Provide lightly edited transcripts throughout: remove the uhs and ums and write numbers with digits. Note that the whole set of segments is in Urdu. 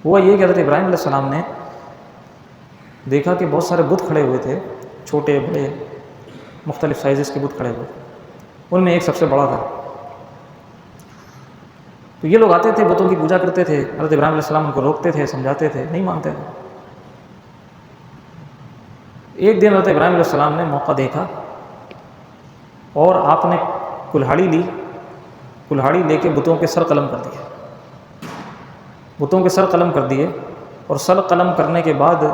ہوا یہ کہ حضرت ابراہیم علیہ السلام نے دیکھا کہ بہت سارے بت کھڑے ہوئے تھے، چھوٹے بڑے مختلف سائزز کے بت کھڑے ہوئے تھے، ان میں ایک سب سے بڑا تھا۔ تو یہ لوگ آتے تھے، بتوں کی پوجا کرتے تھے، حضرت ابراہیم علیہ السلام ان کو روکتے تھے، سمجھاتے تھے، نہیں مانتے تھے۔ ایک دن حضرت ابراہیم علیہ السلام نے موقع دیکھا اور آپ نے کلہاڑی لی، کلہاڑی لے کے بتوں کے سر قلم کر دیے، بتوں کے سر قلم کر دیے، اور سر قلم کرنے کے بعد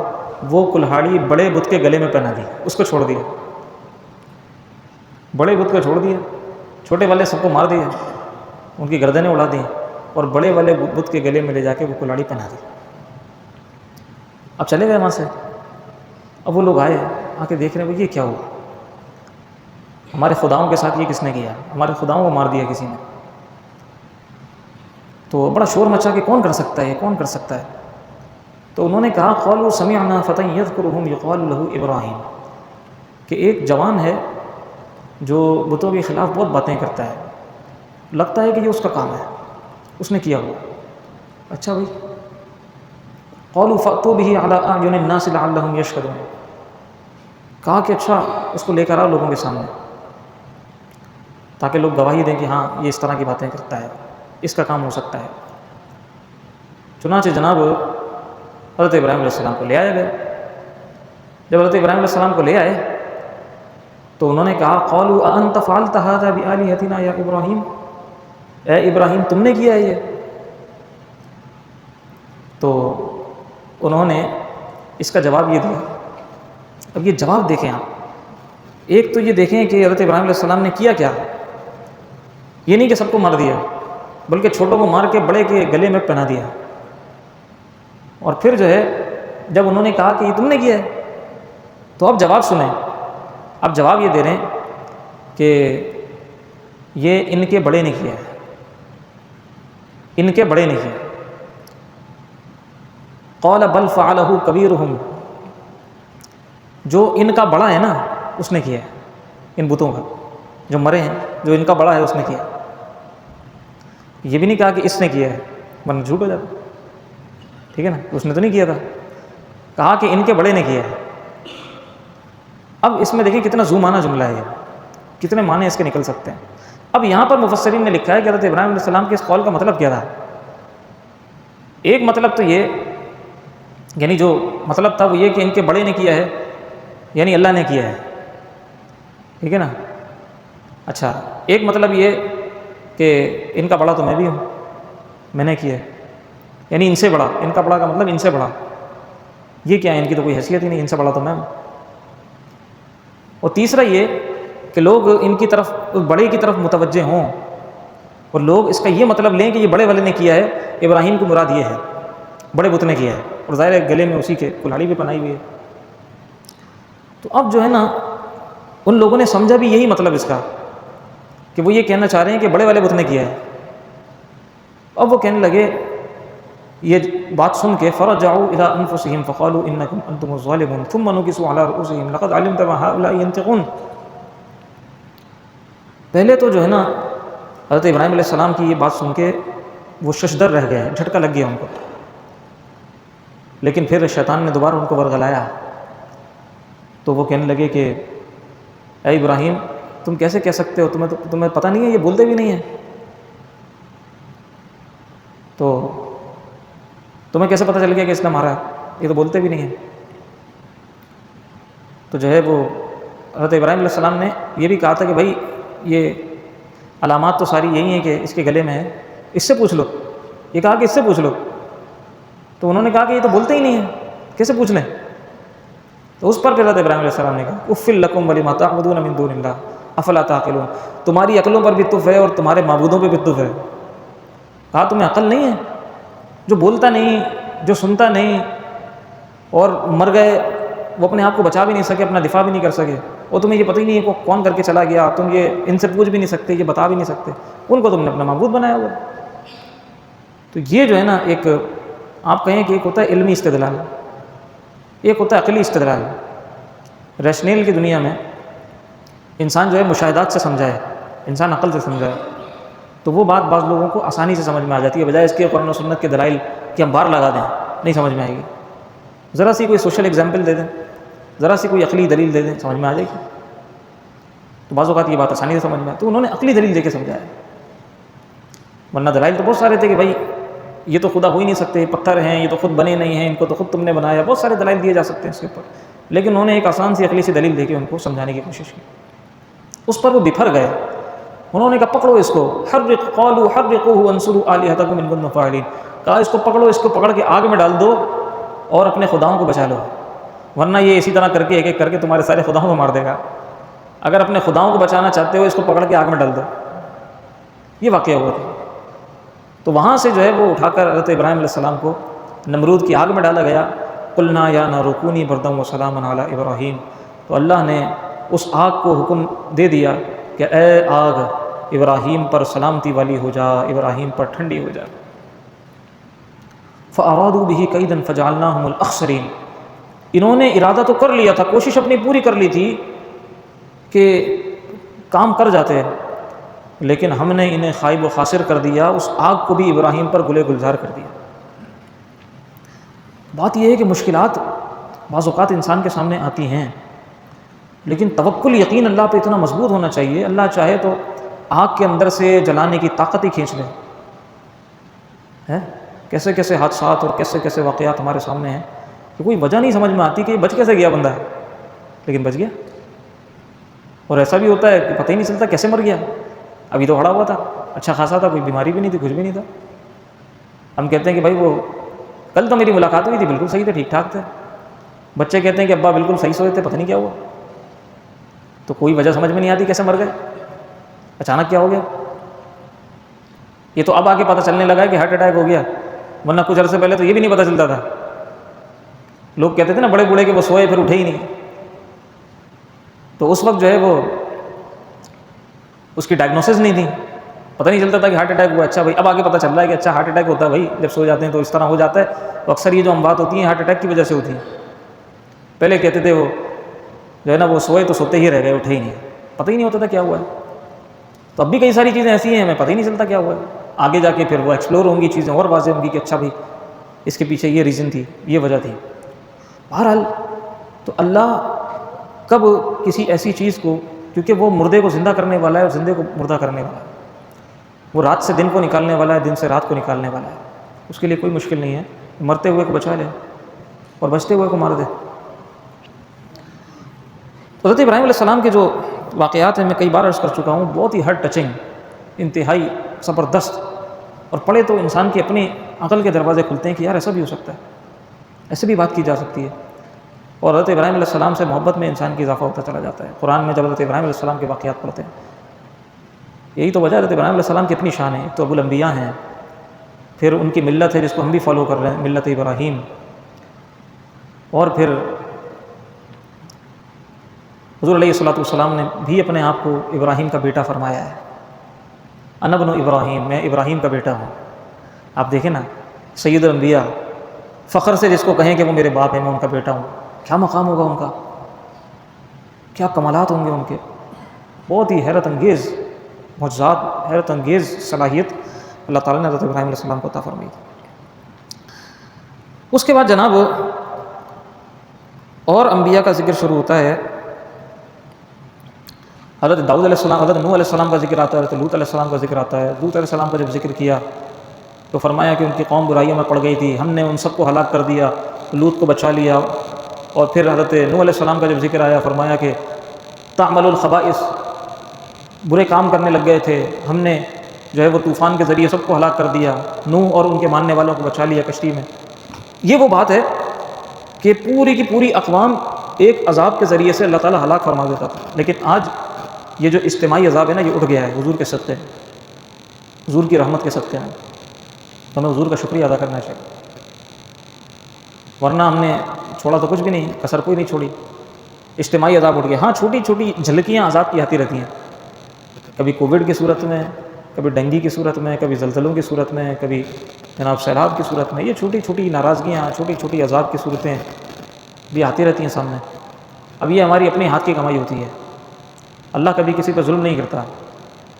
وہ کلہاڑی بڑے بت کے گلے میں پہنا دی، اس کو چھوڑ دیا، بڑے بت کو چھوڑ دیا، چھوٹے والے سب کو مار دیا، ان کی گردنیں اڑا دیں، اور بڑے والے بت کے گلے میں لے جا کے وہ کلہاڑی پہنا دی۔ اب چلے گئے وہاں سے۔ اب وہ لوگ آئے، آ کے دیکھ رہے ہیں یہ کیا ہوا، ہمارے خداؤں کے ساتھ یہ کس نے کیا، ہمارے خداؤں کو مار دیا کسی نے۔ تو بڑا شور مچا کہ کون کر سکتا ہے، یہ کون کر سکتا ہے؟ تو انہوں نے کہا قالوا سمعنا فتى يذكرهم يقال له ابراہیم، کہ ایک جوان ہے جو بتوں کے خلاف بہت باتیں کرتا ہے، لگتا ہے کہ یہ اس کا کام ہے، اس نے کیا ہوا۔ اچھا بھائی، قالوا فأتوا به على أعين الناس لعلهم يشهدون، کہا کہ اچھا اس کو لے کر آؤ لوگوں کے سامنے، تاکہ لوگ گواہی دیں کہ ہاں یہ اس طرح کی باتیں کرتا ہے، اس کا کام ہو سکتا ہے۔ چنانچہ جناب حضرت ابراہیم علیہ السلام کو لے آیا گیا۔ جب حضرت ابراہیم علیہ السلام کو لے آئے تو انہوں نے کہا قالوا أأنت فعلت هذا بآلهتنا یا ابراہیم، اے ابراہیم تم نے کیا ہے یہ؟ تو انہوں نے اس کا جواب یہ دیا۔ اب یہ جواب دیکھیں آپ، ایک تو یہ دیکھیں کہ حضرت ابراہیم علیہ السلام نے کیا کیا، یہ نہیں کہ سب کو مار دیا، بلکہ چھوٹوں کو مار کے بڑے کے گلے میں پہنا دیا۔ اور پھر جو ہے جب انہوں نے کہا کہ یہ تم نے کیا ہے، تو اب جواب سنیں۔ اب جواب یہ دے رہے ہیں کہ یہ ان کے بڑے نے کیا ہے، ان کے بڑے نے کیا۔ قال بل فعلہ کبیرہم، جو ان کا بڑا ہے نا اس نے کیا ہے، ان بتوں کا جو مرے ہیں، جو ان کا بڑا ہے اس نے کیا۔ یہ بھی نہیں کہا کہ اس نے کیا ہے، ورنہ جھوٹ ہو جاتا، ٹھیک ہے نا، اس نے تو نہیں کیا تھا، کہا کہ ان کے بڑے نے کیا ہے۔ اب اس میں دیکھیں کتنا زومانہ جملہ ہے، یہ کتنے معنی اس کے نکل سکتے ہیں۔ اب یہاں پر مفسرین نے لکھا ہے کہ حضرت ابراہیم علیہ السلام کے اس قول کا مطلب کیا تھا۔ ایک مطلب تو یہ، یعنی جو مطلب تھا وہ یہ کہ ان کے بڑے نے کیا ہے، یعنی اللہ نے کیا ہے، ٹھیک ہے نا۔ اچھا، ایک مطلب یہ کہ ان کا بڑا تو میں بھی ہوں، میں نے کیا ہے، یعنی ان سے بڑا، ان کا بڑا کا مطلب ان سے بڑا، یہ کیا ہے، ان کی تو کوئی حیثیت ہی نہیں، ان سے بڑا تو میں ہوں۔ اور تیسرا یہ کہ لوگ ان کی طرف، بڑے کی طرف متوجہ ہوں، اور لوگ اس کا یہ مطلب لیں کہ یہ بڑے والے نے کیا ہے، ابراہیم کو مراد یہ ہے، بڑے بت نے کیا ہے، اور ظاہر ہے گلے میں اسی کے کلہاڑی بھی پہنائی ہوئی ہے۔ تو اب جو ہے نا ان لوگوں نے سمجھا بھی یہی مطلب اس کا، کہ وہ یہ کہنا چاہ رہے ہیں کہ بڑے والے بت نے کیا ہے۔ اب وہ کہنے لگے یہ بات سن کے فرجعوا الى انفسهم فقالوا انکم انتم الظالمون ثم نكسوا على رؤوسهم لقد علمت ما هؤلاء ينطقون۔ پہلے تو جو ہے نا حضرت ابراہیم علیہ السلام کی یہ بات سن کے وہ ششدر رہ گئے، جھٹکا لگ گیا ان کو، لیکن پھر شیطان نے دوبارہ ان کو ورغلایا، تو وہ کہنے لگے کہ اے ابراہیم تم کیسے کہہ سکتے ہو، تمہیں پتہ نہیں ہے، یہ بولتے بھی نہیں ہیں، تو تمہیں کیسے پتہ چل گیا کہ اس نے مارا ہے، یہ تو بولتے بھی نہیں ہیں۔ تو جو ہے وہ حضرت ابراہیم علیہ السلام نے یہ بھی کہا تھا کہ بھائی یہ علامات تو ساری یہی ہیں کہ اس کے گلے میں ہے، اس سے پوچھ لو، یہ کہا کہ اس سے پوچھ لو، تو انہوں نے کہا کہ یہ تو بولتے ہی نہیں ہیں، کیسے پوچھ لیں؟ تو اس پر حضرت ابراہیم علیہ السلام نے کہا اف لکم ولما تعبدون من دون اللہ افلا تعقلون، تمہاری عقلوں پر بھی تف ہے اور تمہارے معبودوں پہ بھی تف ہے۔ کہا تمہیں عقل نہیں ہے، جو بولتا نہیں، جو سنتا نہیں، اور مر گئے وہ اپنے آپ کو بچا بھی نہیں سکے، اپنا دفاع بھی نہیں کر سکے، اور تمہیں یہ پتہ ہی نہیں ہے کون کر کے چلا گیا، تم یہ ان سے پوچھ بھی نہیں سکتے، یہ بتا بھی نہیں سکتے، ان کو تم نے اپنا معبود بنایا ہوا۔ تو یہ جو ہے نا ایک آپ کہیں کہ ایک ہوتا ہے علمی استدلال، ایک ہوتا ہے عقلی استدلال۔ ریشنل کی دنیا میں انسان جو ہے مشاہدات سے سمجھائے، انسان عقل سے سمجھائے، تو وہ بات بعض لوگوں کو آسانی سے سمجھ میں آ جاتی ہے، بجائے اس کے قرآن و سنت کے دلائل کہ ہم بار لگا دیں۔ نہیں سمجھ میں آئے گی. ذرا سی کوئی سوشل ایگزامپل دے دیں, ذرا سی کوئی عقلی دلیل دے دیں, سمجھ میں آ جائے گی. تو بعض اوقات یہ بات آسانی سے سمجھ میں آئے, تو انہوں نے عقلی دلیل دے کے سمجھایا. ورنہ دلائل تو بہت سارے تھے کہ بھائی یہ تو خدا ہو ہی نہیں سکتے, پتھر ہیں, یہ تو خود بنے نہیں ہیں, ان کو تو خود تم نے بنایا, بہت سارے دلائل دیے جا سکتے ہیں اس کے اوپر. لیکن انہوں نے ایک آسان سی عقلی سی دلیل دے کے ان کو سمجھانے کی کوشش کی. اس پر وہ بپھر گئے. انہوں نے کہا پکڑو اس کو, قالوا حرقوه وانصروا آلهتكم ان كنتم فاعلين, کہا اس کو پکڑو, اس کو پکڑ کے آگ میں ڈال دو اور اپنے خداؤں کو بچا لو, ورنہ یہ اسی طرح کر کے ایک ایک کر کے تمہارے سارے خداؤں کو مار دے گا. اگر اپنے خداؤں کو بچانا چاہتے ہو اس کو پکڑ کے آگ میں ڈال دو. یہ واقعہ ہوا تھا. تو وہاں سے جو ہے وہ اٹھا کر حضرت ابراہیم علیہ السلام کو نمرود کی آگ میں ڈالا گیا. قلنا یا نار کونی بردا وسلاما علی ابراہیم, تو اللہ نے اس آگ کو حکم دے دیا کہ اے آگ ابراہیم پر سلامتی والی ہو جا, ابراہیم پر ٹھنڈی ہو جا. فارادوا به کیدا فجعلناهم الاخسرین, انہوں نے ارادہ تو کر لیا تھا, کوشش اپنی پوری کر لی تھی کہ کام کر جاتے ہیں, لیکن ہم نے انہیں خائب و خاسر کر دیا, اس آگ کو بھی ابراہیم پر گلے گلزار کر دیا. بات یہ ہے کہ مشکلات بعض اوقات انسان کے سامنے آتی ہیں, لیکن توکل یقین اللہ پہ اتنا مضبوط ہونا چاہیے, اللہ چاہے تو آگ کے اندر سے جلانے کی طاقت ہی کھینچ لے. کیسے کیسے حادثات اور کیسے کیسے واقعات ہمارے سامنے ہیں کہ کوئی وجہ نہیں سمجھ میں آتی کہ بچ کیسے گیا بندہ ہے, لیکن بچ گیا. اور ایسا بھی ہوتا ہے کہ پتہ ہی نہیں چلتا کیسے مر گیا, ابھی تو کھڑا ہوا تھا, اچھا خاصا تھا, کوئی بیماری بھی نہیں تھی, کچھ بھی نہیں تھا. ہم کہتے ہیں کہ بھائی وہ کل تو میری ملاقات ہوئی تھی, بالکل صحیح تھے, ٹھیک ٹھاک تھے. بچے کہتے ہیں کہ ابا بالکل صحیح سوئے تھے, پتہ نہیں کیا ہوا. تو کوئی وجہ سمجھ میں نہیں آتی کیسے مر گئے, اچانک کیا ہو گیا. یہ تو اب آگے پتہ چلنے لگا ہے کہ ہارٹ اٹیک ہو گیا, ورنہ کچھ عرصے پہلے تو یہ بھی نہیں پتہ چلتا تھا. لوگ کہتے تھے نا بڑے بوڑھے کہ وہ سوئے پھر اٹھے ہی نہیں. تو اس وقت جو ہے وہ اس کی ڈائگنوسس نہیں تھی, پتہ نہیں چلتا تھا کہ ہارٹ اٹیک ہوا. اچھا بھائی اب آگے پتہ چل رہا ہے کہ اچھا ہارٹ اٹیک ہوتا ہے بھائی, جب سو جاتے ہیں تو اس طرح ہو جاتا ہے. تو اکثر یہ جو اموات ہوتی ہیں ہارٹ اٹیک کی وجہ سے ہوتی ہیں. پہلے کہتے تھے وہ جو ہے نا وہ سوئے تو سوتے ہی رہ گئے, اٹھے ہی نہیں, پتہ ہی نہیں ہوتا تھا کیا ہوا ہے. تو اب بھی کئی ساری چیزیں ایسی ہیں ہمیں پتہ ہی نہیں چلتا کیا ہوا ہے. آگے جا کے پھر وہ ایکسپلور ہوں گی چیزیں اور واضح ہوں گی کہ اچھا بھائی اس کے پیچھے یہ ریزن تھی, یہ وجہ تھی. بہرحال تو اللہ کب کسی ایسی چیز کو, کیونکہ وہ مردے کو زندہ کرنے والا ہے اور زندے کو مردہ کرنے والا ہے, وہ رات سے دن کو نکالنے والا ہے, دن سے رات کو نکالنے والا ہے, اس کے لیے کوئی مشکل نہیں ہے. مرتے ہوئے کو بچا لے اور بچتے ہوئے کو مار دے. حضرت ابراہیم علیہ السلام کے جو واقعات ہیں میں کئی بار عرض کر چکا ہوں, بہت ہی ہارٹ ٹچنگ, انتہائی زبردست, اور پڑھے تو انسان کی اپنی عقل کے دروازے کھلتے ہیں کہ یار ایسا بھی ہو سکتا ہے, ایسے بھی بات کی جا سکتی ہے. اور حضرت ابراہیم علیہ السلام سے محبت میں انسان کی اضافہ ہوتا چلا جاتا ہے. قرآن میں جب حضرت ابراہیم علیہ السلام کے واقعات پڑھتے ہیں, یہی تو وجہ حضرت ابراہیم علیہ السلام کی اپنی شان ہے. ایک تو ابو الانبیاء ہیں, پھر ان کی ملت ہے جس کو ہم بھی فالو کر رہے ہیں, ملت ابراہیم, اور پھر حضور علیہ الصلوۃ والسلام نے بھی اپنے آپ کو ابراہیم کا بیٹا فرمایا ہے. انا ابن ابراہیم, میں ابراہیم کا بیٹا ہوں. آپ دیکھیں نا, سید الانبیاء, فخر سے جس کو کہیں کہ وہ میرے باپ ہیں, میں ان کا بیٹا ہوں. کیا مقام ہوگا ان کا, کیا کمالات ہوں گے ان کے. بہت ہی حیرت انگیز معجزات, حیرت انگیز صلاحیت اللہ تعالیٰ نے حضرت ابراہیم علیہ السلام کو عطا فرمائی. اس کے بعد جناب اور انبیاء کا ذکر شروع ہوتا ہے. حضرت داؤد علیہ السلام, حضرت نوح علیہ السلام کا ذکر آتا ہے, حضرت لوط علیہ السلام کا ذکر آتا ہے. لوط علیہ السلام کا جب ذکر کیا تو فرمایا کہ ان کی قوم برائیوں میں پڑ گئی تھی, ہم نے ان سب کو ہلاک کر دیا, لوط کو بچا لیا. اور پھر حضرت نوح علیہ السلام کا جب ذکر آیا فرمایا کہ تعمل الخبائث, برے کام کرنے لگ گئے تھے, ہم نے جو ہے وہ طوفان کے ذریعے سب کو ہلاک کر دیا, نوح اور ان کے ماننے والوں کو بچا لیا کشتی میں. یہ وہ بات ہے کہ پوری کی پوری اقوام ایک عذاب کے ذریعے سے اللہ تعالیٰ ہلاک فرما دیتا تھا. لیکن آج یہ جو اجتماعی عذاب ہے نا, یہ اٹھ گیا ہے حضور کے صدقے, حضور کی رحمت کے صدقے ہیں. تو ہمیں حضور کا شکریہ ادا کرنا چاہیے, ورنہ ہم نے چھوڑا تو کچھ بھی نہیں, کسر کوئی نہیں چھوڑی. اجتماعی عذاب اٹھ گیا. ہاں چھوٹی چھوٹی جھلکیاں عذاب کی آتی رہتی ہیں, کبھی کووڈ کی صورت میں, کبھی ڈنگی کی صورت میں, کبھی زلزلوں کی صورت میں, کبھی جناب سیلاب کی صورت میں. یہ چھوٹی چھوٹی ناراضگیاں, چھوٹی چھوٹی عذاب کی صورتیں بھی آتی رہتی ہیں سامنے. اب یہ ہماری اپنے ہاتھ کی کمائی ہوتی ہے, اللہ کبھی کسی پہ ظلم نہیں کرتا,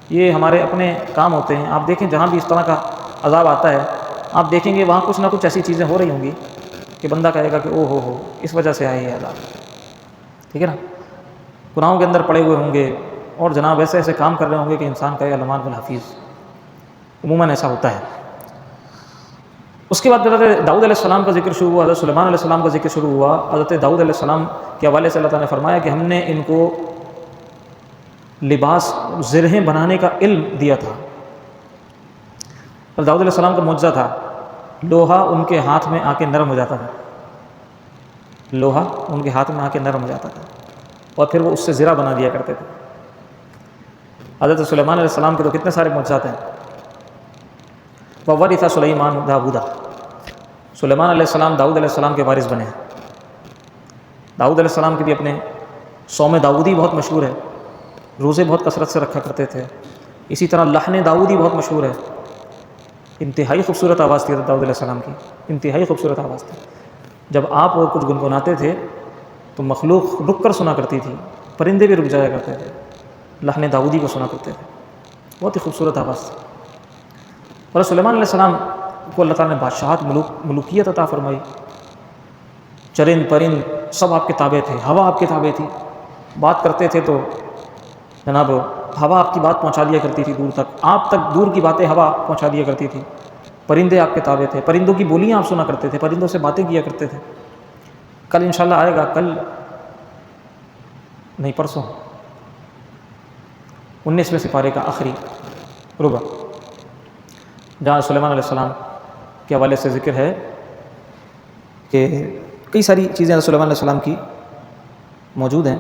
یہ ہمارے اپنے کام ہوتے ہیں. آپ دیکھیں جہاں بھی اس طرح کا عذاب آتا ہے, آپ دیکھیں گے وہاں کچھ نہ کچھ ایسی چیزیں ہو رہی ہوں گی کہ بندہ کہے گا کہ او ہو اس وجہ سے آئے یہ عذاب، ٹھیک ہے نا، گناہوں کے اندر پڑے ہوئے ہوں گے اور جناب ایسے ایسے کام کر رہے ہوں گے کہ انسان کا علمان بالحفیظ، عموماً ایسا ہوتا ہے۔ اس کے بعد حضرت داؤد علیہ السلام کا ذکر شروع ہوا، حضرت سلیمان علیہ السلام کا ذکر شروع ہوا۔ حضرت داؤد علیہ السلام کے حوالے سے اللہ تعالیٰ نے فرمایا کہ ہم نے ان کو لباس زرہیں بنانے کا علم دیا تھا۔ حضرت داؤد علیہ السلام کا معجزہ تھا، لوہا ان کے ہاتھ میں آ کے نرم ہو جاتا تھا، لوہا ان کے ہاتھ میں آ کے نرم ہو جاتا تھا اور پھر وہ اس سے زرہ بنا دیا کرتے تھے۔ حضرت سلیمان علیہ السلام کے تو کتنے سارے معجزات ہیں۔ وَوَرِثَ سُلَيْمَانُ دَاوُودَ، سلیمان علیہ السلام داؤد علیہ السلام کے وارث بنے ہیں۔ داؤد علیہ السلام کے بھی اپنے صوم داؤدی بہت مشہور ہے، روزے بہت کثرت سے رکھا کرتے تھے۔ اسی طرح لحن داؤدی بہت مشہور ہے، انتہائی خوبصورت آواز تھی حضرت داؤد علیہ السلام کی، انتہائی خوبصورت آواز تھی۔ جب آپ وہ کچھ گنگناتے تھے تو مخلوق رک کر سنا کرتی تھی، پرندے بھی رک جایا کرتے تھے، لحن داؤدی کو سنا کرتے تھے، بہت ہی خوبصورت آواز تھی۔ اور سلیمان علیہ السلام کو اللہ تعالیٰ نے بادشاہت ملوکیت عطا فرمائی، چرند پرند سب آپ کے تابع تھے، ہوا آپ کے تابع تھی، بات کرتے تھے تو جناب ہوا آپ کی بات پہنچا دیا کرتی تھی دور تک، آپ تک دور کی باتیں ہوا پہنچا دیا کرتی تھی، پرندے آپ کے تابع تھے، پرندوں کی بولیاں آپ سنا کرتے تھے، پرندوں سے باتیں کیا کرتے تھے۔ کل انشاءاللہ آئے گا، کل نہیں پرسوں 19ویں سپارے کا آخری ربع، جہاں سلیمان علیہ السلام کے حوالے سے ذکر ہے کہ کئی ساری چیزیں سلیمان علیہ السلام کی موجود ہیں۔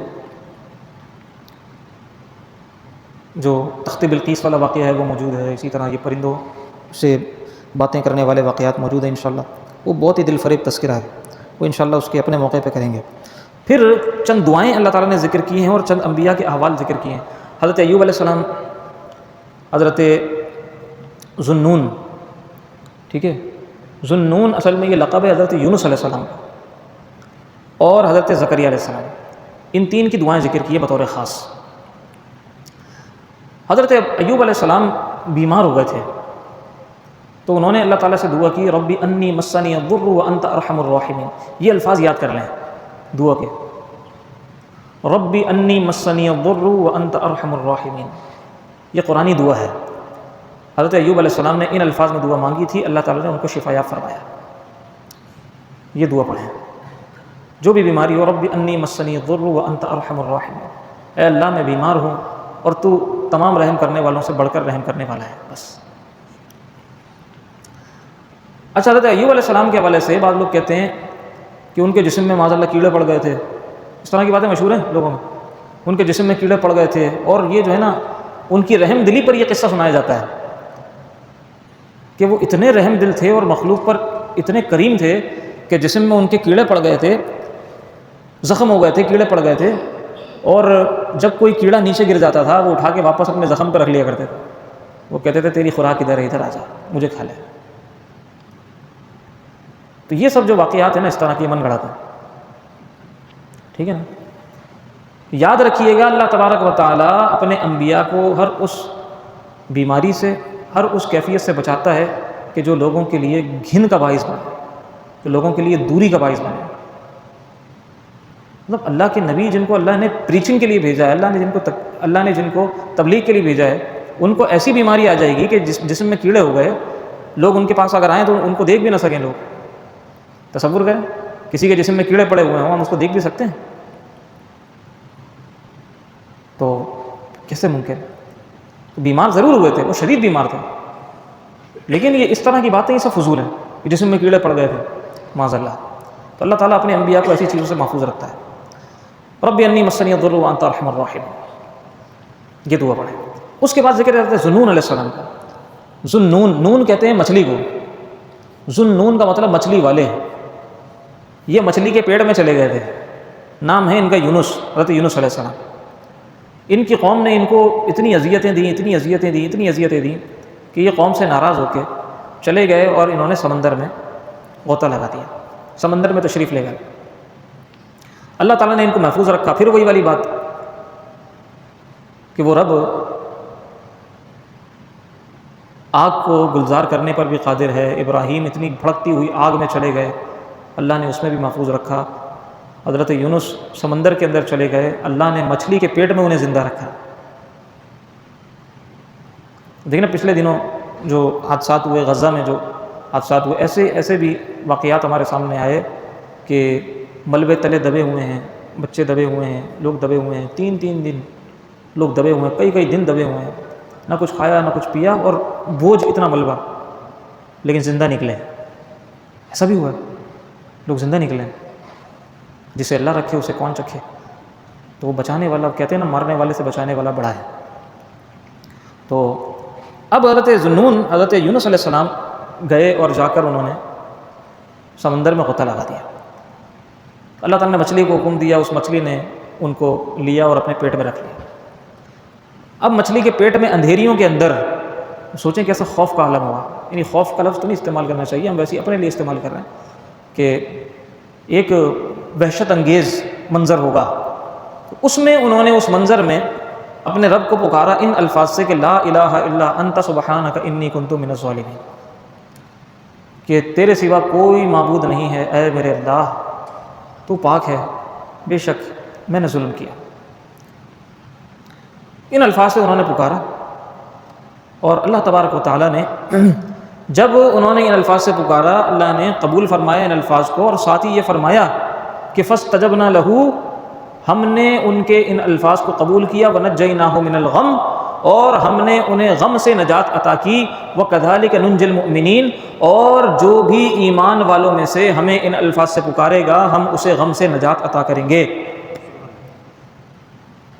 جو تخت بلقیس والا واقعہ ہے وہ موجود ہے، اسی طرح یہ پرندوں سے باتیں کرنے والے واقعات موجود ہیں انشاءاللہ، وہ بہت ہی دل فریب تذکرہ ہے، وہ انشاءاللہ اس کے اپنے موقع پہ کریں گے۔ پھر چند دعائیں اللہ تعالیٰ نے ذکر کی ہیں اور چند انبیاء کے احوال ذکر کیے ہیں۔ حضرت ایوب علیہ السلام، حضرت ذوالنون، ٹھیک ہے، ذوالنون اصل میں یہ لقب ہے حضرت یونس علیہ السلام اور حضرت زکریا علیہ السلام، ان تین کی دعائیں ذکر کی ہیں بطور خاص۔ حضرت ایوب علیہ السلام بیمار ہو گئے تھے تو انہوں نے اللہ تعالیٰ سے دعا کی، ربی انی مسنی الضر وانت ارحم الراحمین۔ یہ الفاظ یاد کر لیں دعا کے، ربی انی مسنی الضر وانت ارحم الراحمین، یہ قرآنی دعا ہے۔ حضرت ایوب علیہ السلام نے ان الفاظ میں دعا مانگی تھی، اللہ تعالیٰ نے ان کو شفا یاب فرمایا۔ یہ دعا پڑھیں، جو بھی بیماری ہو، ربی انی مسنی الضر وانت ارحم الراحمین، اے اللہ میں بیمار ہوں اور تو تمام رحم کرنے والوں سے بڑھ کر رحم کرنے والا ہے، بس۔ اچھا، حضرت ایوب علیہ السلام کے حوالے سے بعض لوگ کہتے ہیں کہ ان کے جسم میں معاذ اللہ کیڑے پڑ گئے تھے، اس طرح کی باتیں مشہور ہیں لوگوں میں، ان کے جسم میں کیڑے پڑ گئے تھے، اور یہ جو ہے نا ان کی رحم دلی پر یہ قصہ سنایا جاتا ہے کہ وہ اتنے رحم دل تھے اور مخلوق پر اتنے کریم تھے کہ جسم میں ان کے کیڑے پڑ گئے تھے، زخم ہو گئے تھے، کیڑے پڑ گئے تھے، اور جب کوئی کیڑا نیچے گر جاتا تھا وہ اٹھا کے واپس اپنے زخم پر رکھ لیا کرتے تھے، وہ کہتے تھے تیری خوراک ادھر ہے، ادھر آ جا مجھے کھا لے۔ تو یہ سب جو واقعات ہیں نا اس طرح کی من گھڑاتے ہیں، ٹھیک ہے نا۔ یاد رکھیے گا اللہ تبارک و تعالیٰ اپنے انبیاء کو ہر اس بیماری سے، ہر اس کیفیت سے بچاتا ہے کہ جو لوگوں کے لیے گھن کا باعث بنے، جو لوگوں کے لیے دوری کا باعث بنے۔ مطلب اللہ کے نبی جن کو اللہ نے پریچنگ کے لیے بھیجا ہے، اللہ نے جن کو تبلیغ کے لیے بھیجا ہے، ان کو ایسی بیماری آ جائے گی کہ جسم میں کیڑے ہو گئے، لوگ ان کے پاس اگر آئیں تو ان کو دیکھ بھی نہ سکیں لوگ۔ تصور کریں کسی کے جسم میں کیڑے پڑے ہوئے ہوں، ہم اس کو دیکھ بھی سکتے ہیں؟ تو کیسے ممکن؟ بیمار ضرور ہوئے تھے، وہ شدید بیمار تھے، لیکن یہ اس طرح کی باتیں یہ سب فضول ہیں کہ جسم میں کیڑے پڑ گئے تھے معاذ اللہ۔ تو اللہ تعالیٰ اپنے انبیاء کو ایسی چیزوں سے محفوظ رکھتا ہے۔ رب انی مسنی الضر وانت ارحم الراحمین، یہ دعا پڑھیں۔ اس کے بعد ذکر کرتے ہیں ذوالنون علیہ السلام کا۔ ذوالنون، نون کہتے ہیں مچھلی کو، ذوالنون کا مطلب مچھلی والے، یہ مچھلی کے پیڑ میں چلے گئے تھے، نام ہے ان کا یونس، حضرت یونس علیہ السلام۔ ان کی قوم نے ان کو اتنی اذیتیں دیں کہ یہ قوم سے ناراض ہو کے چلے گئے اور انہوں نے سمندر میں غوطہ لگا دیا، سمندر میں تشریف لے گئے۔ اللہ تعالیٰ نے ان کو محفوظ رکھا۔ پھر وہی والی بات کہ وہ رب آگ کو گلزار کرنے پر بھی قادر ہے۔ ابراہیم اتنی بھڑکتی ہوئی آگ میں چلے گئے اللہ نے اس میں بھی محفوظ رکھا۔ حضرت یونس سمندر کے اندر چلے گئے، اللہ نے مچھلی کے پیٹ میں انہیں زندہ رکھا۔ دیکھیں نا پچھلے دنوں جو حادثات ہوئے، غزہ میں جو حادثات ہوئے، ایسے بھی واقعات ہمارے سامنے آئے کہ ملبے تلے دبے ہوئے ہیں، بچے دبے ہوئے ہیں، لوگ دبے ہوئے ہیں، 3 دن لوگ دبے ہوئے ہیں، کئی دن دبے ہوئے ہیں، نہ کچھ کھایا نہ کچھ پیا، اور بوجھ اتنا ملبہ، لیکن زندہ نکلے۔ ایسا بھی ہوا ہے، لوگ زندہ نکلے۔ جسے اللہ رکھے اسے کون چکھے؟ تو وہ بچانے والا، کہتے ہیں نا مارنے والے سے بچانے والا بڑا ہے۔ تو اب حضرت یونس علیہ السلام گئے اور جا کر انہوں نے سمندر میں غوطہ لگا دیا۔ اللہ تعالیٰ نے مچھلی کو حکم دیا، اس مچھلی نے ان کو لیا اور اپنے پیٹ میں رکھ لیا۔ اب مچھلی کے پیٹ میں اندھیریوں کے اندر سوچیں کیسا خوف کا عالم ہوا۔ یعنی خوف کا لفظ تو نہیں استعمال کرنا چاہیے، ہم ویسے اپنے لیے استعمال کر رہے ہیں کہ ایک وحشت انگیز منظر ہوگا۔ اس میں انہوں نے اس منظر میں اپنے رب کو پکارا ان الفاظ سے کہ لا الہ الا انت سبحانک انی کنت من الظالمین، کہ تیرے سوا کوئی معبود نہیں ہے، اے میرے اللہ تو پاک ہے، بے شک میں نے ظلم کیا۔ ان الفاظ سے انہوں نے پکارا، اور اللہ تبارک و تعالیٰ نے جب انہوں نے ان الفاظ سے پکارا، اللہ نے قبول فرمایا ان الفاظ کو، اور ساتھ ہی یہ فرمایا کہ فاستجبنا لہ، ہم نے ان کے ان الفاظ کو قبول کیا، ونجیناہ من الغم، اور ہم نے انہیں غم سے نجات عطا کی، وکذالک ننجی المؤمنین، اور جو بھی ایمان والوں میں سے ہمیں ان الفاظ سے پکارے گا ہم اسے غم سے نجات عطا کریں گے۔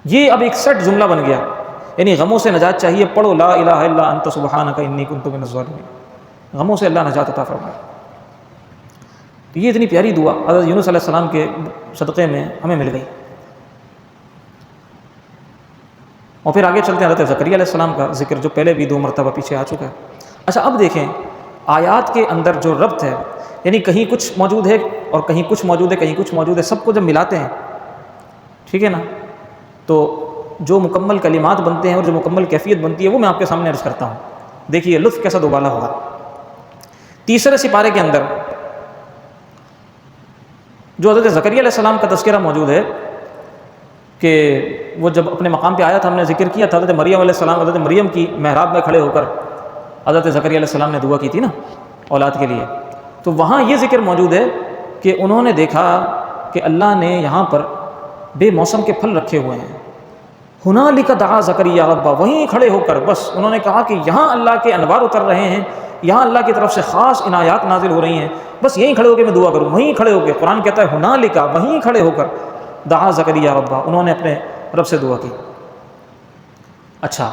یہ اب ایک سیٹ جملہ بن گیا، یعنی غموں سے نجات چاہیے، پڑھو لا الہ الا انت سبحانک انی کنت من الظالمین، غموں سے اللہ نجات عطا فرمائے۔ تو یہ اتنی پیاری دعا حضرت یونس علیہ السلام کے صدقے میں ہمیں مل گئی۔ اور پھر آگے چلتے ہیں حضرت زکریا علیہ السلام کا ذکر، جو پہلے بھی 2 مرتبہ پیچھے آ چکا ہے۔ اچھا اب دیکھیں آیات کے اندر جو ربط ہے، یعنی کہیں کچھ موجود ہے اور کہیں کچھ موجود ہے، کہیں کچھ موجود ہے، سب کو جب ملاتے ہیں، ٹھیک ہے نا، تو جو مکمل کلمات بنتے ہیں اور جو مکمل کیفیت بنتی ہے وہ میں آپ کے سامنے عرض کرتا ہوں۔ دیکھیے لطف کیسا دوبالا ہوگا۔ 3 سپارے کے اندر جو حضرت زکریا علیہ السلام کا تذکرہ موجود ہے کہ وہ جب اپنے مقام پہ آیا تھا، ہم نے ذکر کیا تھا حضرت مریم علیہ السلام، حضرت مریم کی محراب میں کھڑے ہو کر حضرت زکریا علیہ السلام نے دعا کی تھی نا اولاد کے لیے، تو وہاں یہ ذکر موجود ہے کہ انہوں نے دیکھا کہ اللہ نے یہاں پر بے موسم کے پھل رکھے ہوئے ہیں۔ ہنالک دعا زکریا ربہ، وہیں کھڑے ہو کر بس انہوں نے کہا کہ یہاں اللہ کے انوار اتر رہے ہیں، یہاں اللہ کی طرف سے خاص عنایات نازل ہو رہی ہیں، بس یہیں کھڑے ہو کے میں دعا کروں، وہیں کھڑے ہو کے، قرآن کہتا ہے ہنالک، وہیں کھڑے ہو کر دعا زکریا ربہ، انہوں نے اپنے رب سے دعا کی۔ اچھا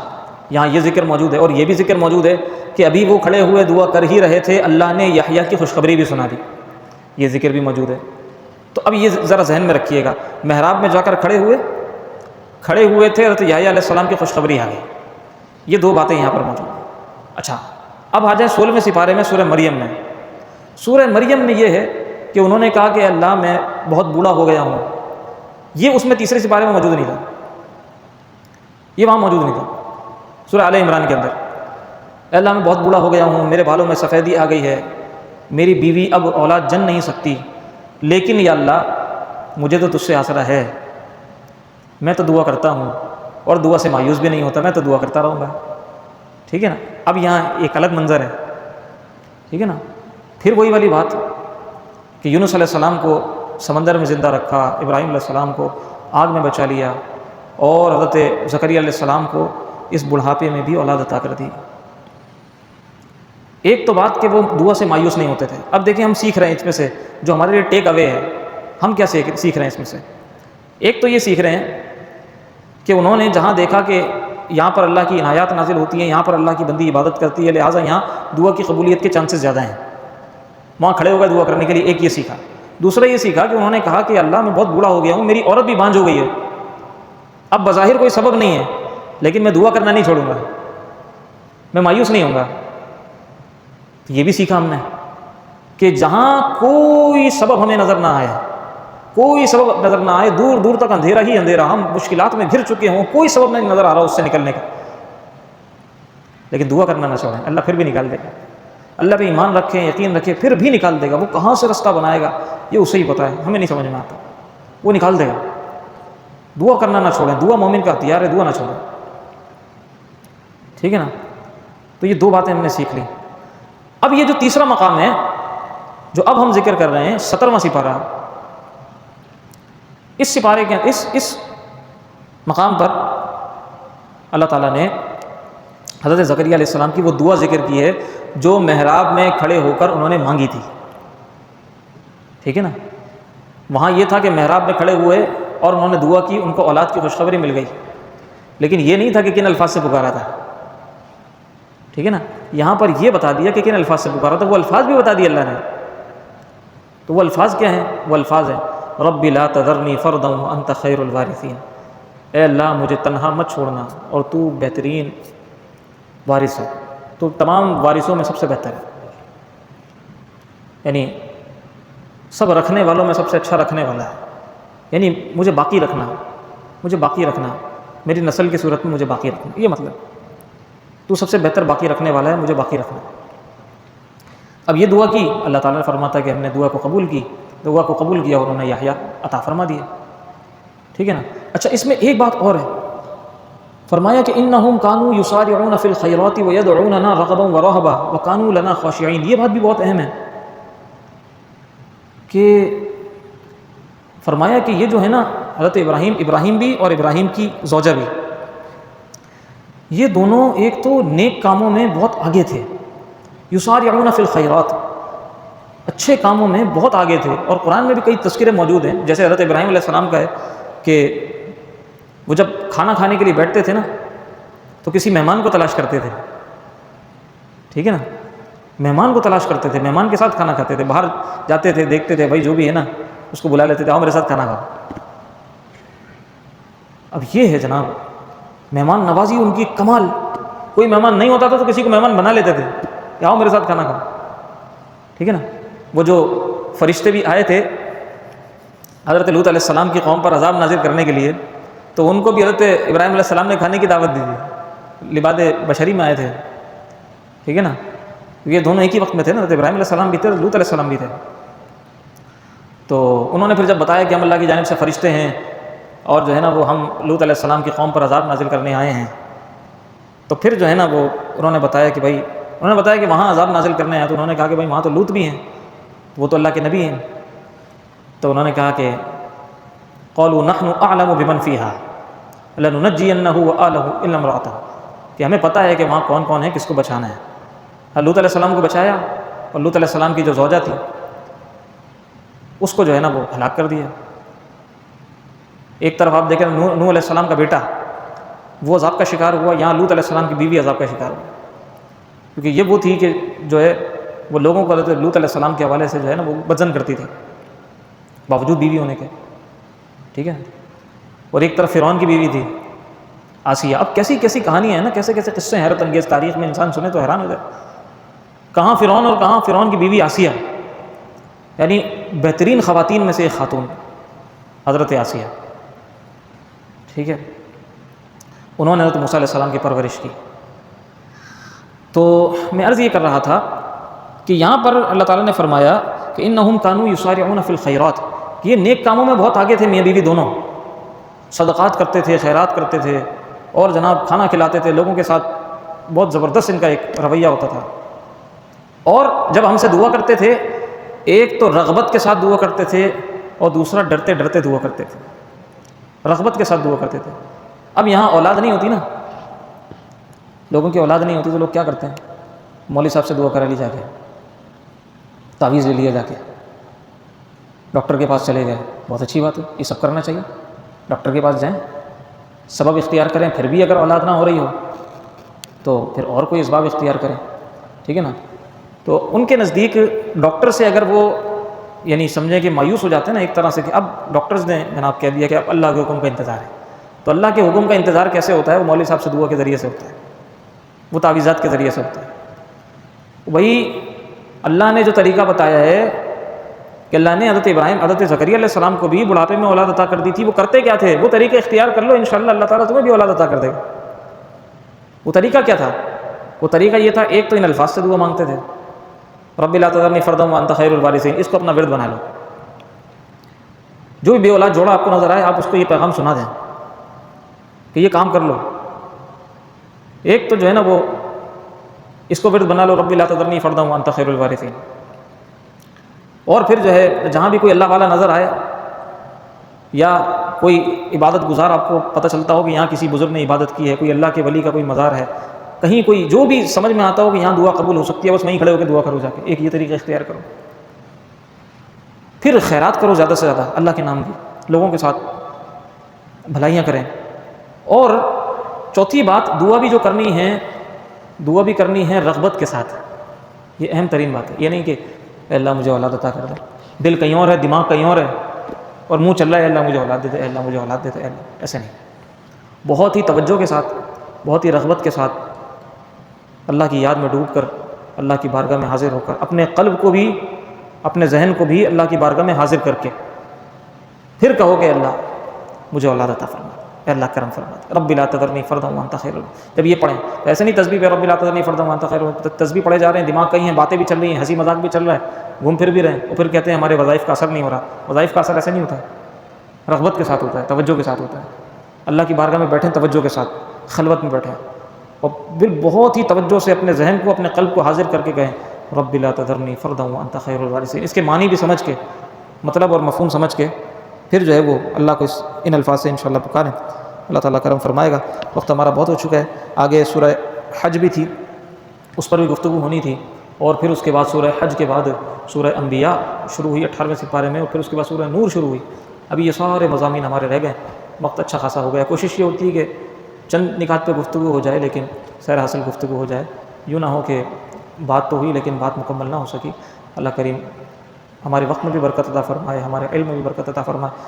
یہاں یہ ذکر موجود ہے، اور یہ بھی ذکر موجود ہے کہ ابھی وہ کھڑے ہوئے دعا کر ہی رہے تھے، اللہ نے یحییٰ کی خوشخبری بھی سنا دی، یہ ذکر بھی موجود ہے۔ تو اب یہ ذرا ذہن میں رکھیے گا، محراب میں جا کر کھڑے ہوئے تھے، حضرت یحییٰ علیہ السلام کی خوشخبری آ گئی، یہ 2 باتیں یہاں پر موجود ہیں۔ اچھا اب آ جائیں 16ویں سپارے میں، سورہ مریم میں۔ سورہ مریم میں یہ ہے کہ انہوں نے کہا کہ اللہ میں بہت بوڑھا ہو گیا ہوں، یہ اس میں 3 سپارے میں موجود نہیں تھا، یہ وہاں موجود نہیں تھا۔ سورہ آل عمران کے اندر اے اللہ میں بہت بوڑھا ہو گیا ہوں، میرے بالوں میں سفیدی آ گئی ہے، میری بیوی اب اولاد جن نہیں سکتی، لیکن یا اللہ مجھے تو تجھ سے آسرا ہے، میں تو دعا کرتا ہوں اور دعا سے مایوس بھی نہیں ہوتا، میں تو دعا کرتا رہوں گا، ٹھیک ہے نا۔ اب یہاں ایک الگ منظر ہے، ٹھیک ہے نا۔ پھر وہی والی بات کہ یونس علیہ السلام کو سمندر میں زندہ رکھا، ابراہیم علیہ السلام کو آگ میں بچا لیا، اور حضرت زکریا علیہ السلام کو اس بڑھاپے میں بھی اولاد عطا کر دی۔ ایک تو بات کہ وہ دعا سے مایوس نہیں ہوتے تھے۔ اب دیکھیں ہم سیکھ رہے ہیں اس میں سے، جو ہمارے لیے ٹیک اوے ہے، ہم کیا سیکھ رہے ہیں اس میں سے؟ ایک تو یہ سیکھ رہے ہیں کہ انہوں نے جہاں دیکھا کہ یہاں پر اللہ کی عنایات نازل ہوتی ہیں، یہاں پر اللہ کی بندی عبادت کرتی ہے، لہٰذا یہاں دعا کی قبولیت کے چانسز زیادہ ہیں، وہاں کھڑے ہو گئے دعا کرنے کے لیے۔ ایک یہ سیکھا۔ دوسرا یہ سیکھا کہ انہوں نے کہا کہ اللہ میں بہت بوڑھا ہو گیا ہوں، میری عورت بھی بانجھ ہو گئی ہے، اب بظاہر کوئی سبب نہیں ہے، لیکن میں دعا کرنا نہیں چھوڑوں گا، میں مایوس نہیں ہوں گا۔ یہ بھی سیکھا ہم نے کہ جہاں کوئی سبب ہمیں نظر نہ آئے، کوئی سبب نظر نہ آئے، دور دور تک اندھیرا ہی اندھیرا، ہم مشکلات میں گھر چکے ہوں، کوئی سبب نہیں نظر آ رہا اس سے نکلنے کا، لیکن دعا کرنا نہ چھوڑیں، اللہ پھر بھی نکال دے گا۔ اللہ پہ ایمان رکھیں، یقین رکھیں، پھر بھی نکال دے گا۔ وہ کہاں سے رستہ بنائے گا یہ اسے ہی پتہ ہے، ہمیں نہیں سمجھ میں آتا، وہ نکال دے گا۔ دعا کرنا نہ چھوڑیں، دعا مومن کا ہتھیار ہے، دعا نہ چھوڑیں، ٹھیک ہے نا۔ تو یہ 2 باتیں ہم نے سیکھ لی۔ اب یہ جو تیسرا مقام ہے جو اب ہم ذکر کر رہے ہیں، 17واں سپارہ، اس سپارے کے اس مقام پر اللہ تعالیٰ نے حضرت زکریا علیہ السلام کی وہ دعا ذکر کی ہے جو محراب میں کھڑے ہو کر انہوں نے مانگی تھی، ٹھیک ہے نا۔ وہاں یہ تھا کہ محراب میں کھڑے ہوئے اور انہوں نے دعا کی، ان کو اولاد کی خوشخبری مل گئی، لیکن یہ نہیں تھا کہ کن الفاظ سے پکارا تھا، ٹھیک ہے نا۔ یہاں پر یہ بتا دیا کہ کن الفاظ سے پکارا تھا، وہ الفاظ بھی بتا دیے اللہ نے۔ تو وہ الفاظ کیا ہیں؟ وہ الفاظ ہیں رب لا تذرنی فردا وانت خیر الوارثین، اے اللہ مجھے تنہا مت چھوڑنا اور تو بہترین وارث ہے، تو تمام وارثوں میں سب سے بہتر ہے، یعنی سب رکھنے والوں میں سب سے اچھا رکھنے والا ہے، یعنی مجھے باقی رکھنا، مجھے باقی رکھنا، میری نسل کی صورت میں مجھے باقی رکھنا، یہ مطلب تو سب سے بہتر باقی رکھنے والا ہے، مجھے باقی رکھنا۔ اب یہ دعا کی، اللہ تعالیٰ نے فرماتا ہے کہ ہم نے دعا کو قبول کی، دعا کو قبول کیا اور انہوں نے یحییٰ عطا فرما دیا، ٹھیک ہے نا۔ اچھا اس میں ایک بات اور ہے، فرمایا کہ انہم کانوا یسارعون فی الخیرات ویدعوننا رغبا ورہبا وکانوا لنا خاشعین۔ یہ بات بھی بہت اہم ہے کہ فرمایا کہ یہ جو ہے نا حضرت ابراہیم بھی اور ابراہیم کی زوجہ بھی، یہ دونوں ایک تو نیک کاموں میں بہت آگے تھے، یسارعون فی الخیرات، اچھے کاموں میں بہت آگے تھے، اور قرآن میں بھی کئی تذکرے موجود ہیں، جیسے حضرت ابراہیم علیہ السلام کا ہے کہ وہ جب کھانا کھانے کے لیے بیٹھتے تھے نا تو کسی مہمان کو تلاش کرتے تھے، ٹھیک ہے نا، مہمان کو تلاش کرتے تھے، مہمان کے ساتھ کھانا کھاتے تھے، باہر جاتے تھے دیکھتے تھے بھائی جو بھی ہے نا اس کو بلا لیتے تھے، آؤ میرے ساتھ کھانا کھاؤ۔ اب یہ ہے جناب مہمان نوازی ان کی کمال، کوئی مہمان نہیں ہوتا تھا تو کسی کو مہمان بنا لیتے تھے کہ آؤ میرے ساتھ کھانا کھاؤ، ٹھیک ہے نا۔ وہ جو فرشتے بھی آئے تھے حضرت لوط علیہ السلام کی قوم پر عذاب نازل کرنے کے لیے، تو ان کو بھی حضرت ابراہیم علیہ السلام نے کھانے کی دعوت دی تھی، لباد بشری میں آئے تھے، ٹھیک ہے نا۔ یہ دونوں ایک ہی وقت میں تھے نا، حضرت ابراہیم علیہ السلام بھی تھے، لوط علیہ السلام بھی تھے۔ تو انہوں نے پھر جب بتایا کہ ہم اللہ کی جانب سے فرشتے ہیں اور جو ہے نا وہ ہم لوط علیہ السلام کی قوم پر عذاب نازل کرنے آئے ہیں، تو پھر جو ہے نا وہ انہوں نے بتایا کہ بھائی، انہوں نے بتایا کہ وہاں عذاب نازل کرنے آئے، تو انہوں نے کہا کہ بھائی وہاں تو لوط بھی ہیں، وہ تو اللہ کے نبی ہیں۔ تو انہوں نے کہا کہ قالوا نحن اعلم بمن فيها لننجينه واهله الا امراته، کہ ہمیں پتہ ہے کہ وہاں کون کون ہے، کس کو بچانا ہے۔ لوط علیہ السلام کو بچایا، اور لوط علیہ السلام کی جو زوجہ تھی اس کو جو ہے نا وہ ہلاک کر دیا۔ ایک طرف آپ دیکھیں نوح علیہ السلام کا بیٹا وہ عذاب کا شکار ہوا، یہاں لوط علیہ السلام کی بیوی عذاب کا شکار ہوئی، کیونکہ یہ وہ تھی کہ جو ہے وہ لوگوں کو حضرت لوط علیہ السلام کے حوالے سے جو ہے نا وہ بدزن کرتی تھی باوجود بیوی ہونے کے، ٹھیک ہے۔ اور ایک طرف فرعون کی بیوی تھی آسیہ۔ اب کیسی کیسی کہانیاں ہیں نا، کیسے کیسے قصے حیرت انگیز، تاریخ میں انسان سنے تو حیران ہو جائے، کہاں فرعون اور کہاں فرعون کی بیوی آسیہ، یعنی بہترین خواتین میں سے ایک خاتون حضرت آسیہ، ٹھیک ہے۔ انہوں نے حضرت موسیٰ علیہ السلام کی پرورش کی۔ تو میں عرض یہ کر رہا تھا کہ یہاں پر اللہ تعالیٰ نے فرمایا کہ انہم کانوا یسارعون فی الخیرات، یہ نیک کاموں میں بہت آگے تھے، میاں بیوی دونوں صدقات کرتے تھے، خیرات کرتے تھے، اور جناب کھانا کھلاتے تھے لوگوں کے ساتھ، بہت زبردست ان کا ایک رویہ ہوتا تھا۔ اور جب ہم سے دعا کرتے تھے، ایک تو رغبت کے ساتھ دعا کرتے تھے اور دوسرا ڈرتے ڈرتے دعا کرتے تھے، رغبت کے ساتھ دعا کرتے تھے۔ اب یہاں اولاد نہیں ہوتی نا، لوگوں کی اولاد نہیں ہوتی تو لوگ کیا کرتے ہیں، مولوی صاحب سے دعا کرا لی جا کے، تعویذ لے لیا جا کے، ڈاکٹر کے پاس چلے گئے، بہت اچھی بات ہے، یہ سب کرنا چاہیے، ڈاکٹر کے پاس جائیں، سبب اختیار کریں، پھر بھی اگر اولاد نہ ہو رہی ہو تو پھر اور کوئی اسباب اختیار کریں، ٹھیک ہے نا۔ تو ان کے نزدیک ڈاکٹر سے اگر وہ یعنی سمجھیں کہ مایوس ہو جاتے ہیں نا ایک طرح سے کہ اب ڈاکٹرز نے جناب کہہ دیا کہ اب اللہ کے حکم کا انتظار ہے، تو اللہ کے حکم کا انتظار کیسے ہوتا ہے؟ وہ مولوی صاحب سے دعا کے ذریعے سے ہوتا ہے، وہ تعویذات کے ذریعے سے ہوتا ہے۔ وہی اللہ نے جو طریقہ بتایا ہے کہ اللہ نے حضرت زکریا علیہ السلام کو بھی بڑھاپے میں اولاد عطا کر دی تھی، وہ کرتے کیا تھے؟ وہ طریقہ اختیار کر لو، انشاءاللہ اللہ تعالیٰ تمہیں بھی اولاد عطا کر دے گا۔ وہ طریقہ کیا تھا؟ وہ طریقہ یہ تھا، ایک تو ان الفاظ سے دعا مانگتے تھے رب لا تذرنی فردا وانت خیر الوارثین، اس کو اپنا ورد بنا لو. جو بھی بے اولاد جوڑا آپ کو نظر آئے آپ اس کو یہ پیغام سنا دیں کہ یہ کام کر لو. ایک تو جو ہے نا وہ اس کو ورد بنا لو، رب لا تذرنی فردا وانت خیر الوارثین. اور پھر جو ہے جہاں بھی کوئی اللہ والا نظر آئے یا کوئی عبادت گزار آپ کو پتہ چلتا ہو کہ یہاں کسی بزرگ نے عبادت کی ہے، کوئی اللہ کے ولی کا کوئی مزار ہے، کہیں کوئی جو بھی سمجھ میں آتا ہو کہ یہاں دعا قبول ہو سکتی ہے، بس وہیں کھڑے ہو کے دعا کرو جا کے. ایک یہ طریقہ اختیار کرو. پھر خیرات کرو زیادہ سے زیادہ اللہ کے نام کی، لوگوں کے ساتھ بھلائیاں کریں. اور چوتھی بات، دعا بھی جو کرنی ہے، دعا بھی کرنی ہے رغبت کے ساتھ. یہ اہم ترین بات ہے. یہ نہیں کہ اے اللہ مجھے اولاد عطا کر دے، دل کہیں اور ہے دماغ کہیں اور ہے اور منہ چل رہا ہے اے اللہ مجھے اولاد دے دے، اے اللہ مجھے اولاد دے دے، ایسے نہیں. بہت ہی توجہ کے ساتھ، بہت ہی رغبت کے ساتھ، اللہ کی یاد میں ڈوب کر، اللہ کی بارگاہ میں حاضر ہو کر، اپنے قلب کو بھی، اپنے ذہن کو بھی اللہ کی بارگاہ میں حاضر کر کے پھر کہو کہ اللہ مجھے اولاد عطا فرما، اے اللہ کرم فرما، رب لا تذرنی فردا وانت خیر. جب یہ پڑھیں تو ایسے نہیں تسبیح پہ رب لا تذرنی فردا وانت خیر، تسبیح پڑھے جا رہے ہیں، دماغ کہیں ہیں، باتیں بھی چل رہی ہیں، ہنسی مذاق بھی چل رہا ہے، گھوم پھر بھی رہے ہیں، اور پھر کہتے ہیں ہمارے وظائف کا اثر نہیں ہو رہا. وظائف کا اثر ایسے نہیں ہوتا ہے، رغبت کے ساتھ ہوتا ہے، توجہ کے ساتھ ہوتا ہے. اللہ کی بارگاہ میں بیٹھیں توجہ کے ساتھ، خلوت میں بیٹھیں اور بہت ہی توجہ سے اپنے ذہن کو، اپنے قلب کو حاضر کر کے کہیں رب لا تذرنی فردا وانت خیر الوارثین. اس کے معنی بھی سمجھ کے، مطلب اور مفہوم سمجھ کے پھر جو ہے وہ اللہ کو ان الفاظ سے انشاءاللہ پکاریں. اللہ تعالیٰ کرم فرمائے گا. وقت ہمارا بہت ہو چکا ہے. آگے سورہ حج بھی تھی، اس پر بھی گفتگو ہونی تھی، اور پھر اس کے بعد سورہ حج کے بعد سورہ انبیاء شروع ہوئی 18ویں سپارے میں، اور پھر اس کے بعد سورہ نور شروع ہوئی. ابھی یہ سارے مضامین ہمارے رہ گئے. وقت اچھا خاصا ہو گیا. کوشش یہ ہوتی ہے کہ چند نکات پہ گفتگو ہو جائے لیکن سیر حاصل گفتگو ہو جائے، یوں نہ ہو کہ بات تو ہوئی لیکن بات مکمل نہ ہو سکی. اللہ کریم ہمارے وقت میں بھی برکت عطا فرمائے، ہمارے علم میں بھی برکت عطا فرمائے.